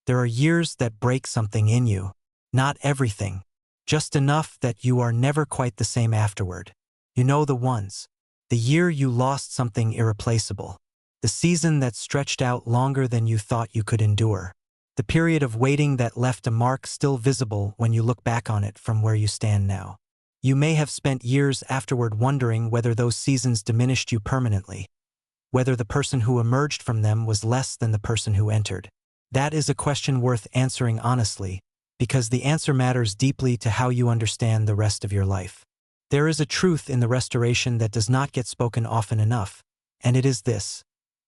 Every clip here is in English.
There are years that break something in you. Not everything. Just enough that you are never quite the same afterward. You know the ones. The year you lost something irreplaceable. The season that stretched out longer than you thought you could endure. The period of waiting that left a mark still visible when you look back on it from where you stand now. You may have spent years afterward wondering whether those seasons diminished you permanently, whether the person who emerged from them was less than the person who entered. That is a question worth answering honestly, because the answer matters deeply to how you understand the rest of your life. There is a truth in the restoration that does not get spoken often enough, and it is this.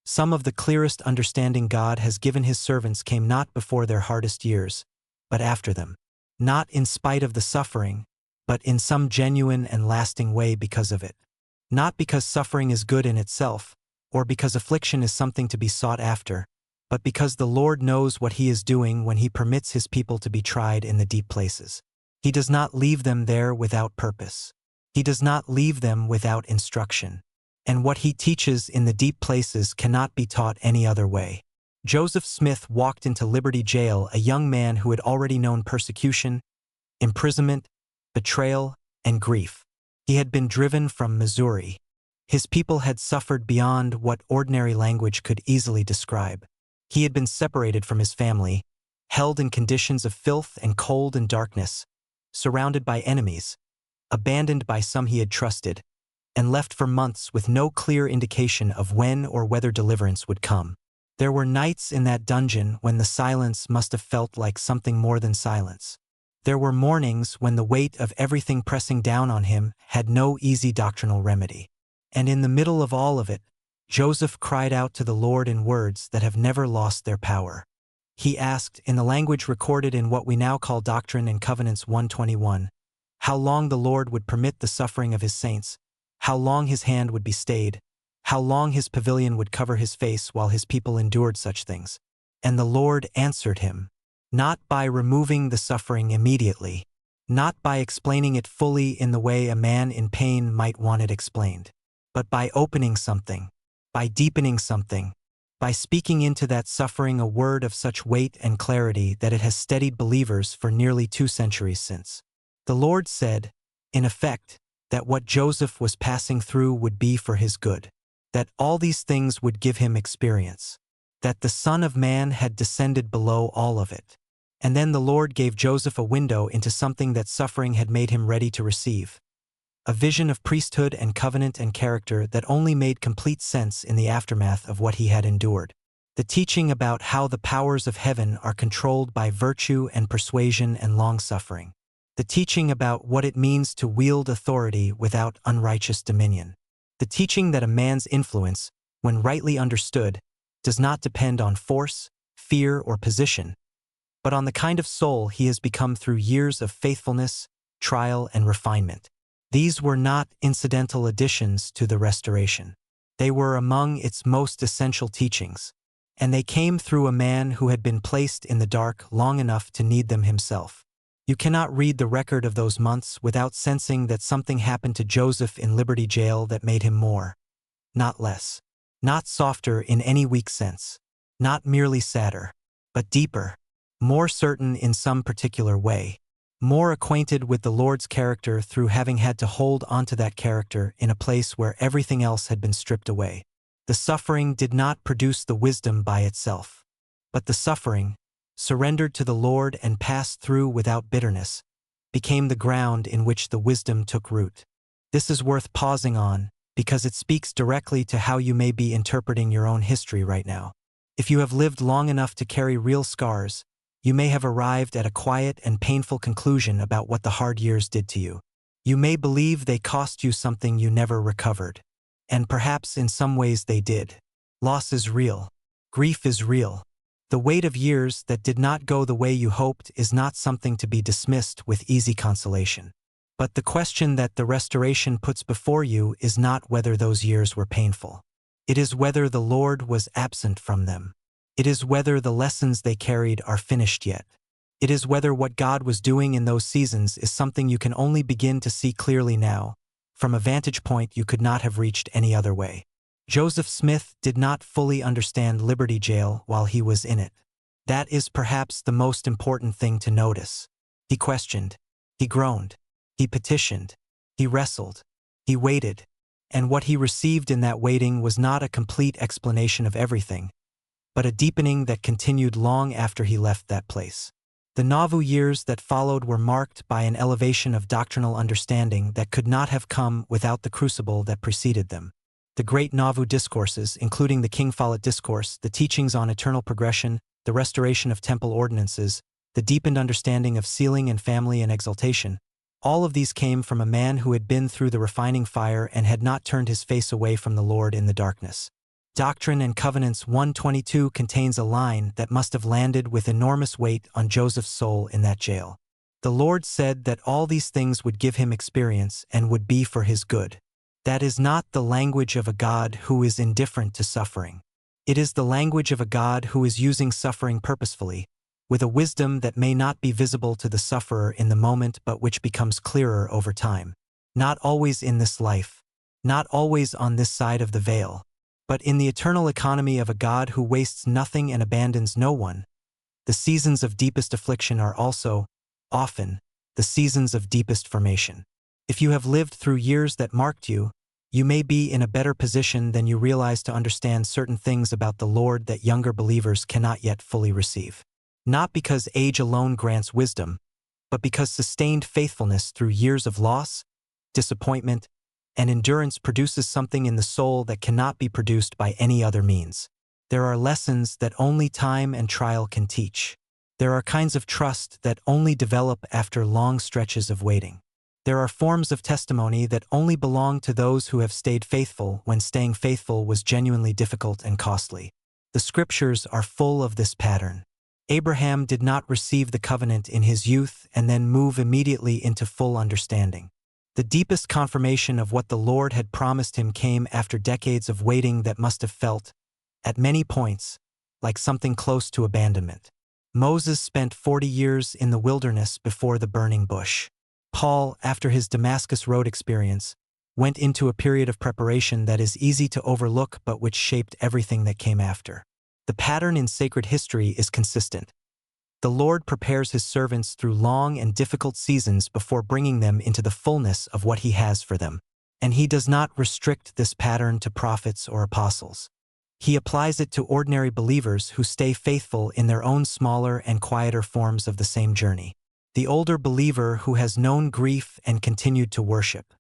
Some of the clearest understanding God has given his servants came not before their hardest years, but after them. Not in spite of the suffering, but in some genuine and lasting way because of it. Not because suffering is good in itself, or because affliction is something to be sought after, but because the Lord knows what he is doing when he permits his people to be tried in the deep places. He does not leave them there without purpose. He does not leave them without instruction. And what he teaches in the deep places cannot be taught any other way. Joseph Smith walked into Liberty Jail, a young man who had already known persecution, imprisonment, betrayal, and grief. He had been driven from Missouri. His people had suffered beyond what ordinary language could easily describe. He had been separated from his family, held in conditions of filth and cold and darkness, surrounded by enemies, abandoned by some he had trusted, and left for months with no clear indication of when or whether deliverance would come. There were nights in that dungeon when the silence must have felt like something more than silence. There were mornings when the weight of everything pressing down on him had no easy doctrinal remedy. And in the middle of all of it, Joseph cried out to the Lord in words that have never lost their power. He asked, in the language recorded in what we now call Doctrine and Covenants 121, how long the Lord would permit the suffering of his saints, how long his hand would be stayed, how long his pavilion would cover his face while his people endured such things. And the Lord answered him, not by removing the suffering immediately, not by explaining it fully in the way a man in pain might want it explained, but by opening something, by deepening something, by speaking into that suffering a word of such weight and clarity that it has steadied believers for nearly 2 centuries since. The Lord said, in effect, that what Joseph was passing through would be for his good, that all these things would give him experience, that the Son of Man had descended below all of it. And then the Lord gave Joseph a window into something that suffering had made him ready to receive, a vision of priesthood and covenant and character that only made complete sense in the aftermath of what he had endured. The teaching about how the powers of heaven are controlled by virtue and persuasion and long-suffering. The teaching about what it means to wield authority without unrighteous dominion. The teaching that a man's influence, when rightly understood, does not depend on force, fear, or position, but on the kind of soul he has become through years of faithfulness, trial, and refinement. These were not incidental additions to the restoration. They were among its most essential teachings, and they came through a man who had been placed in the dark long enough to need them himself. You cannot read the record of those months without sensing that something happened to Joseph in Liberty Jail that made him more, not less, not softer in any weak sense, not merely sadder, but deeper, more certain in some particular way, more acquainted with the Lord's character through having had to hold onto that character in a place where everything else had been stripped away. The suffering did not produce the wisdom by itself, but the suffering, surrendered to the Lord and passed through without bitterness, became the ground in which the wisdom took root. This is worth pausing on, because it speaks directly to how you may be interpreting your own history right now. If you have lived long enough to carry real scars, you may have arrived at a quiet and painful conclusion about what the hard years did to you. You may believe they cost you something you never recovered. And perhaps in some ways they did. Loss is real. Grief is real. The weight of years that did not go the way you hoped is not something to be dismissed with easy consolation. But the question that the restoration puts before you is not whether those years were painful. It is whether the Lord was absent from them. It is whether the lessons they carried are finished yet. It is whether what God was doing in those seasons is something you can only begin to see clearly now, from a vantage point you could not have reached any other way. Joseph Smith did not fully understand Liberty Jail while he was in it. That is perhaps the most important thing to notice. He questioned. He groaned. He petitioned. He wrestled. He waited. And what he received in that waiting was not a complete explanation of everything, but a deepening that continued long after he left that place. The Nauvoo years that followed were marked by an elevation of doctrinal understanding that could not have come without the crucible that preceded them. The great Nauvoo discourses, including the King Follett Discourse, the teachings on eternal progression, the restoration of temple ordinances, the deepened understanding of sealing and family and exaltation, all of these came from a man who had been through the refining fire and had not turned his face away from the Lord in the darkness. Doctrine and Covenants 1:22 contains a line that must have landed with enormous weight on Joseph's soul in that jail. The Lord said that all these things would give him experience and would be for his good. That is not the language of a God who is indifferent to suffering. It is the language of a God who is using suffering purposefully, with a wisdom that may not be visible to the sufferer in the moment but which becomes clearer over time. Not always in this life, not always on this side of the veil, but in the eternal economy of a God who wastes nothing and abandons no one. The seasons of deepest affliction are also, often, the seasons of deepest formation. If you have lived through years that marked you, you may be in a better position than you realize to understand certain things about the Lord that younger believers cannot yet fully receive. Not because age alone grants wisdom, but because sustained faithfulness through years of loss, disappointment, and endurance produces something in the soul that cannot be produced by any other means. There are lessons that only time and trial can teach. There are kinds of trust that only develop after long stretches of waiting. There are forms of testimony that only belong to those who have stayed faithful when staying faithful was genuinely difficult and costly. The scriptures are full of this pattern. Abraham did not receive the covenant in his youth and then move immediately into full understanding. The deepest confirmation of what the Lord had promised him came after decades of waiting that must have felt, at many points, like something close to abandonment. Moses spent 40 years in the wilderness before the burning bush. Paul, after his Damascus Road experience, went into a period of preparation that is easy to overlook but which shaped everything that came after. The pattern in sacred history is consistent. The Lord prepares his servants through long and difficult seasons before bringing them into the fullness of what he has for them. And he does not restrict this pattern to prophets or apostles. He applies it to ordinary believers who stay faithful in their own smaller and quieter forms of the same journey. The older believer who has known grief and continued to worship,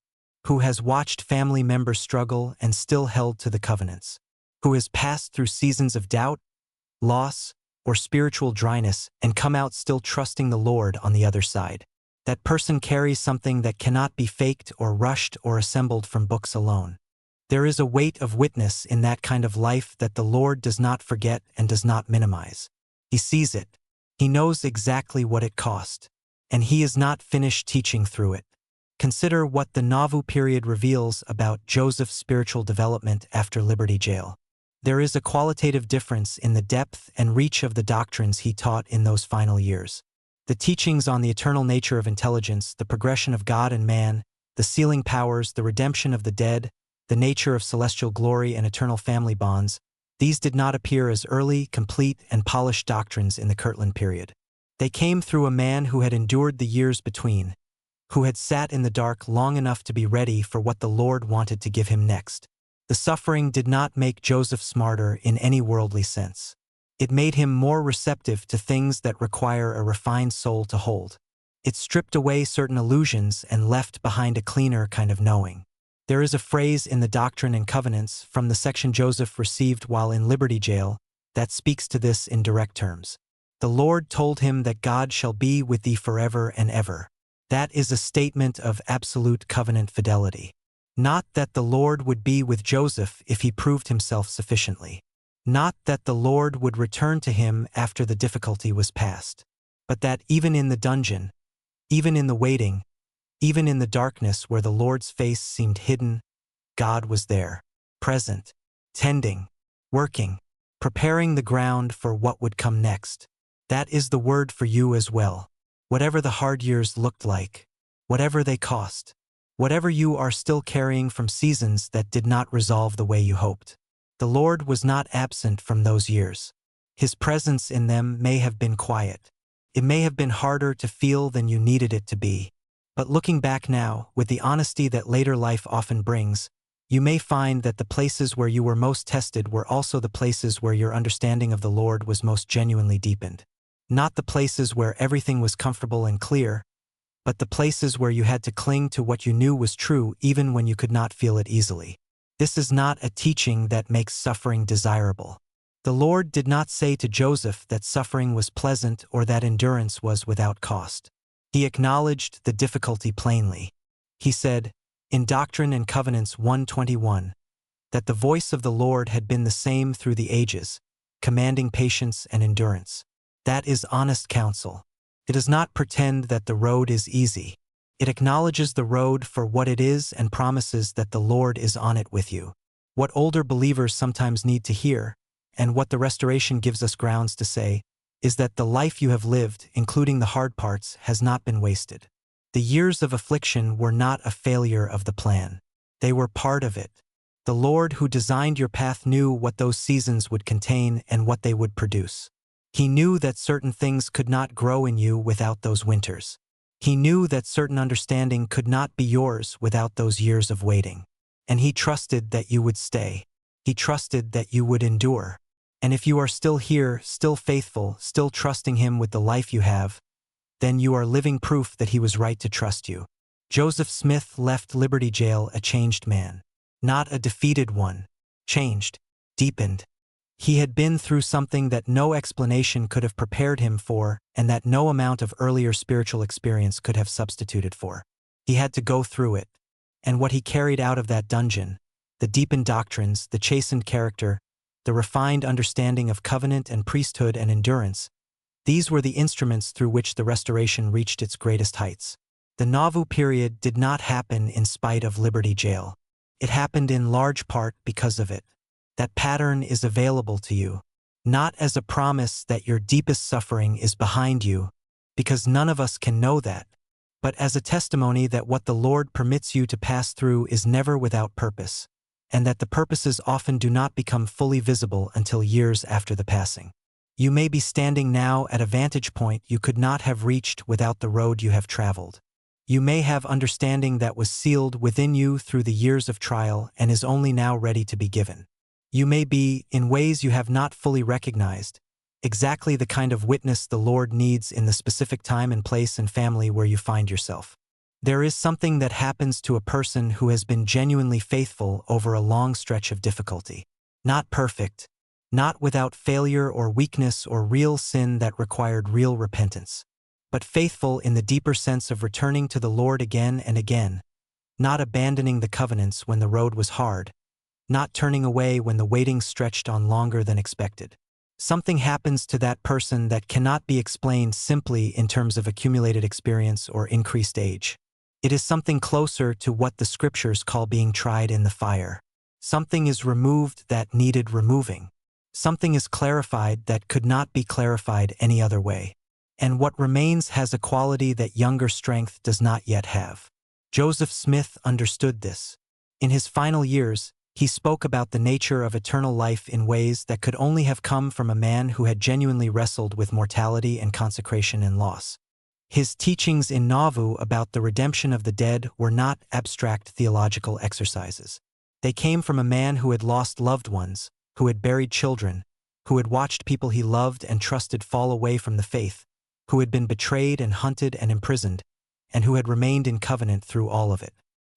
who has watched family members struggle and still held to the covenants, who has passed through seasons of doubt, loss, or spiritual dryness and come out still trusting the Lord on the other side. That person carries something that cannot be faked or rushed or assembled from books alone. There is a weight of witness in that kind of life that the Lord does not forget and does not minimize. He sees it. He knows exactly what it cost. And he is not finished teaching through it. Consider what the Nauvoo period reveals about Joseph's spiritual development after Liberty Jail. There is a qualitative difference in the depth and reach of the doctrines he taught in those final years. The teachings on the eternal nature of intelligence, the progression of God and man, the sealing powers, the redemption of the dead, the nature of celestial glory and eternal family bonds, these did not appear as early, complete, and polished doctrines in the Kirtland period. They came through a man who had endured the years between, who had sat in the dark long enough to be ready for what the Lord wanted to give him next. The suffering did not make Joseph smarter in any worldly sense. It made him more receptive to things that require a refined soul to hold. It stripped away certain illusions and left behind a cleaner kind of knowing. There is a phrase in the Doctrine and Covenants from the section Joseph received while in Liberty Jail that speaks to this in direct terms. The Lord told him that God shall be with thee forever and ever. That is a statement of absolute covenant fidelity. Not that the Lord would be with Joseph if he proved himself sufficiently. Not that the Lord would return to him after the difficulty was past. But that even in the dungeon, even in the waiting, even in the darkness where the Lord's face seemed hidden, God was there, present, tending, working, preparing the ground for what would come next. That is the word for you as well. Whatever the hard years looked like, whatever they cost, whatever you are still carrying from seasons that did not resolve the way you hoped. The Lord was not absent from those years. His presence in them may have been quiet. It may have been harder to feel than you needed it to be. But looking back now, with the honesty that later life often brings, you may find that the places where you were most tested were also the places where your understanding of the Lord was most genuinely deepened. Not the places where everything was comfortable and clear, but the places where you had to cling to what you knew was true even when you could not feel it easily. This is not a teaching that makes suffering desirable. The Lord did not say to Joseph that suffering was pleasant or that endurance was without cost. He acknowledged the difficulty plainly. He said, in Doctrine and Covenants 1:21, that the voice of the Lord had been the same through the ages, commanding patience and endurance. That is honest counsel. It does not pretend that the road is easy. It acknowledges the road for what it is and promises that the Lord is on it with you. What older believers sometimes need to hear, and what the restoration gives us grounds to say, is that the life you have lived, including the hard parts, has not been wasted. The years of affliction were not a failure of the plan. They were part of it. The Lord who designed your path knew what those seasons would contain and what they would produce. He knew that certain things could not grow in you without those winters. He knew that certain understanding could not be yours without those years of waiting. And He trusted that you would stay. He trusted that you would endure. And if you are still here, still faithful, still trusting Him with the life you have, then you are living proof that He was right to trust you. Joseph Smith left Liberty Jail a changed man. Not a defeated one. Changed. Deepened. He had been through something that no explanation could have prepared him for and that no amount of earlier spiritual experience could have substituted for. He had to go through it. And what he carried out of that dungeon, the deepened doctrines, the chastened character, the refined understanding of covenant and priesthood and endurance, these were the instruments through which the restoration reached its greatest heights. The Nauvoo period did not happen in spite of Liberty Jail. It happened in large part because of it. That pattern is available to you, not as a promise that your deepest suffering is behind you, because none of us can know that, but as a testimony that what the Lord permits you to pass through is never without purpose, and that the purposes often do not become fully visible until years after the passing. You may be standing now at a vantage point you could not have reached without the road you have traveled. You may have understanding that was sealed within you through the years of trial and is only now ready to be given. You may be, in ways you have not fully recognized, exactly the kind of witness the Lord needs in the specific time and place and family where you find yourself. There is something that happens to a person who has been genuinely faithful over a long stretch of difficulty. Not perfect, not without failure or weakness or real sin that required real repentance, but faithful in the deeper sense of returning to the Lord again and again, not abandoning the covenants when the road was hard, not turning away when the waiting stretched on longer than expected. Something happens to that person that cannot be explained simply in terms of accumulated experience or increased age. It is something closer to what the scriptures call being tried in the fire. Something is removed that needed removing. Something is clarified that could not be clarified any other way. And what remains has a quality that younger strength does not yet have. Joseph Smith understood this. In his final years, he spoke about the nature of eternal life in ways that could only have come from a man who had genuinely wrestled with mortality and consecration and loss. His teachings in Nauvoo about the redemption of the dead were not abstract theological exercises. They came from a man who had lost loved ones, who had buried children, who had watched people he loved and trusted fall away from the faith, who had been betrayed and hunted and imprisoned, and who had remained in covenant through all of it.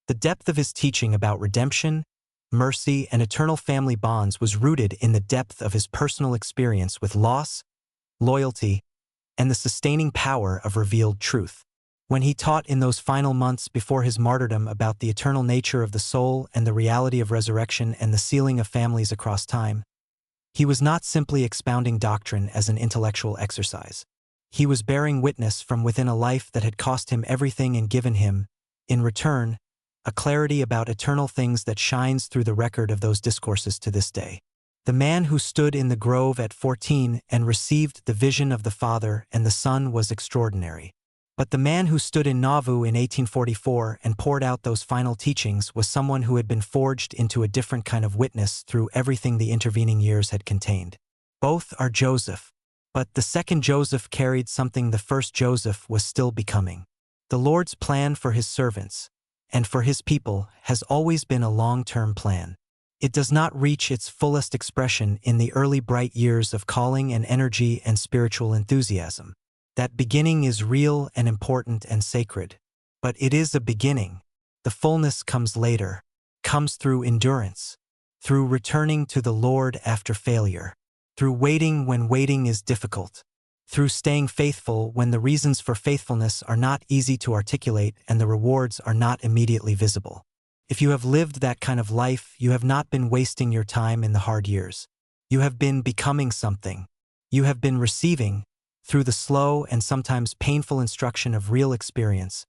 The depth of his teaching about redemption, mercy, and eternal family bonds was rooted in the depth of his personal experience with loss, loyalty, and the sustaining power of revealed truth. When he taught in those final months before his martyrdom about the eternal nature of the soul and the reality of resurrection and the sealing of families across time, he was not simply expounding doctrine as an intellectual exercise. He was bearing witness from within a life that had cost him everything and given him, in return, a clarity about eternal things that shines through the record of those discourses to this day. The man who stood in the grove at 14 and received the vision of the Father and the Son was extraordinary. But the man who stood in Nauvoo in 1844 and poured out those final teachings was someone who had been forged into a different kind of witness through everything the intervening years had contained. Both are Joseph. But the second Joseph carried something the first Joseph was still becoming. The Lord's plan for his servants and for his people has always been a long-term plan. It does not reach its fullest expression in the early bright years of calling and energy and spiritual enthusiasm. That beginning is real and important and sacred. But it is a beginning. The fullness comes later, comes through endurance, through returning to the Lord after failure, through waiting when waiting is difficult, through staying faithful when the reasons for faithfulness are not easy to articulate and the rewards are not immediately visible. If you have lived that kind of life, you have not been wasting your time in the hard years. You have been becoming something. You have been receiving, through the slow and sometimes painful instruction of real experience,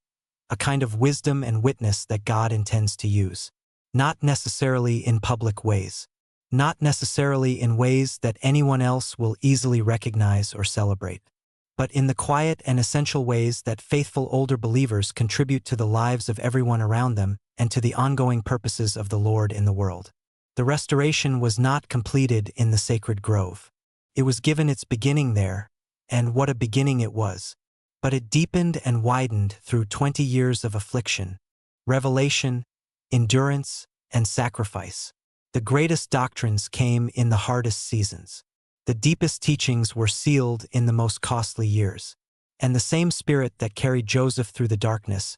a kind of wisdom and witness that God intends to use. Not necessarily in public ways. Not necessarily in ways that anyone else will easily recognize or celebrate. But in the quiet and essential ways that faithful older believers contribute to the lives of everyone around them and to the ongoing purposes of the Lord in the world. The restoration was not completed in the sacred grove. It was given its beginning there, and what a beginning it was. But it deepened and widened through 20 years of affliction, revelation, endurance, and sacrifice. The greatest doctrines came in the hardest seasons. The deepest teachings were sealed in the most costly years. And the same Spirit that carried Joseph through the darkness,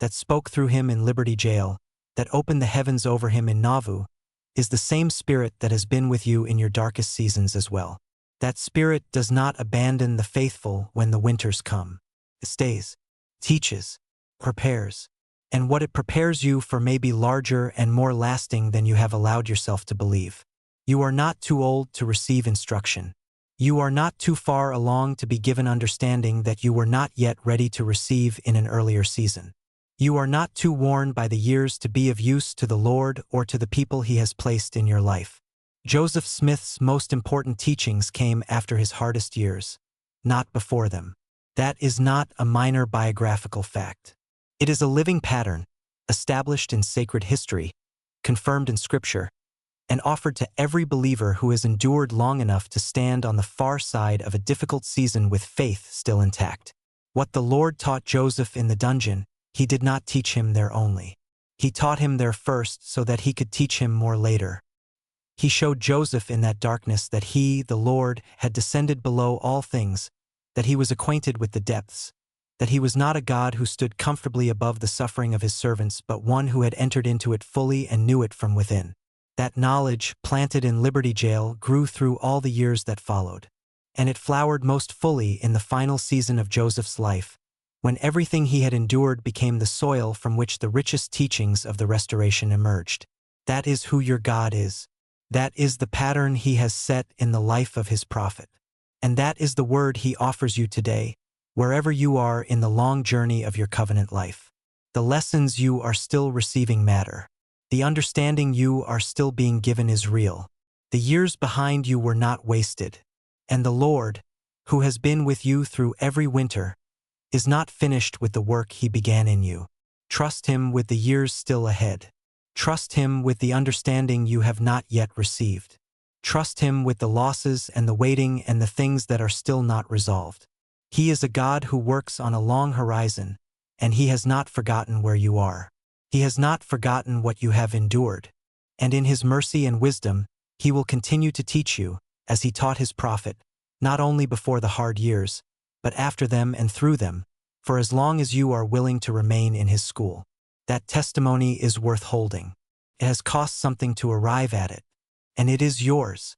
that spoke through him in Liberty Jail, that opened the heavens over him in Nauvoo, is the same Spirit that has been with you in your darkest seasons as well. That Spirit does not abandon the faithful when the winters come. It stays, teaches, prepares, and what it prepares you for may be larger and more lasting than you have allowed yourself to believe. You are not too old to receive instruction. You are not too far along to be given understanding that you were not yet ready to receive in an earlier season. You are not too worn by the years to be of use to the Lord or to the people He has placed in your life. Joseph Smith's most important teachings came after his hardest years, not before them. That is not a minor biographical fact. It is a living pattern, established in sacred history, confirmed in Scripture, and offered to every believer who has endured long enough to stand on the far side of a difficult season with faith still intact. What the Lord taught Joseph in the dungeon, He did not teach him there only. He taught him there first so that He could teach him more later. He showed Joseph in that darkness that He, the Lord, had descended below all things, that He was acquainted with the depths, that He was not a God who stood comfortably above the suffering of His servants, but one who had entered into it fully and knew it from within. That knowledge, planted in Liberty Jail, grew through all the years that followed. And it flowered most fully in the final season of Joseph's life, when everything he had endured became the soil from which the richest teachings of the restoration emerged. That is who your God is. That is the pattern He has set in the life of His prophet. And that is the word He offers you today, wherever you are in the long journey of your covenant life. The lessons you are still receiving matter. The understanding you are still being given is real. The years behind you were not wasted. And the Lord, who has been with you through every winter, is not finished with the work He began in you. Trust Him with the years still ahead. Trust Him with the understanding you have not yet received. Trust Him with the losses and the waiting and the things that are still not resolved. He is a God who works on a long horizon, and He has not forgotten where you are. He has not forgotten what you have endured. And in His mercy and wisdom, He will continue to teach you, as He taught His prophet, not only before the hard years, but after them and through them, for as long as you are willing to remain in His school. That testimony is worth holding. It has cost something to arrive at it, and it is yours.